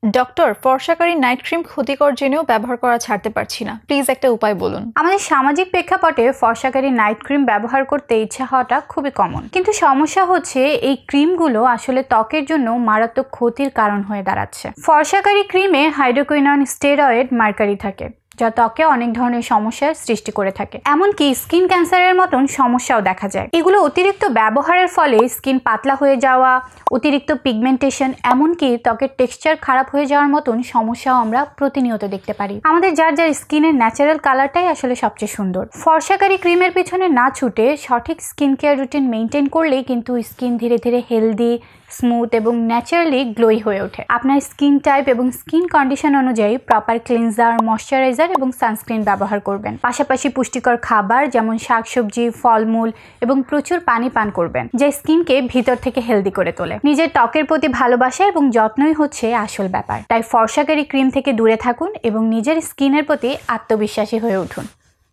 Doctor, ফর্সাকারী night cream ক্ষতিকর জেনেও ব্যবহার করা ছাড়তে পারছি না, প্লিজ একটা উপায় বলুন। আমাদের সামাজিক প্রেক্ষাপটে ফর্সাকারী নাইট ক্রিম ব্যবহার করতে ইচ্ছা হওয়াটা খুবই কমন, কিন্তু সমস্যা হচ্ছে এই ক্রিমগুলো আসলে ত্বকের জন্য মারাত্মক ক্ষতির কারণ হয়ে দাঁড়াচ্ছে। ফর্সাকারী ক্রিমে হাইড্রোকুইনন স্টেরয়েড মার্কারি থাকে, যা ত্বকে অনেক ধরনের সমস্যার সৃষ্টি করে থাকে, এমনকি স্কিন ক্যান্সারের মতন সমস্যাও দেখা যায়। এগুলো অতিরিক্ত ব্যবহারের ফলে স্কিন পাতলা হয়ে যাওয়া, অতিরিক্ত পিগমেন্টেশন, এমনকি ত্বকের টেক্সচার খারাপ হয়ে যাওয়ার মতন সমস্যাও আমরা প্রতিনিয়ত দেখতে পারি। আমাদের যার স্কিনের ন্যাচারাল কালারটাই আসলে সবচেয়ে সুন্দর। ফর্সাকারী ক্রিমের পিছনে না ছুটে সঠিক স্কিন কেয়ার রুটিন মেনটেন করলেই কিন্তু স্কিন ধীরে ধীরে হেলদি, স্মুথ এবং ন্যাচারালি গ্লোই হয়ে ওঠে। আপনার স্কিন টাইপ এবং স্কিন কন্ডিশন অনুযায়ী প্রপার ক্লিনজার, ময়শ্চারাইজার এবং সানস্ক্রিন ব্যবহার করবেন। পাশাপাশি পুষ্টিকর খাবার যেমন শাকসবজি, ফলমূল এবং প্রচুর পানি পান করবেন, যা স্কিনকে ভিতর থেকে হেলদি করে তোলে। নিজের ত্বকের প্রতি ভালোবাসা এবং যত্নই হচ্ছে আসল ব্যাপার। তাই ফর্সাকারী ক্রিম থেকে দূরে থাকুন এবং নিজের স্কিনের প্রতি আত্মবিশ্বাসী হয়ে উঠুন।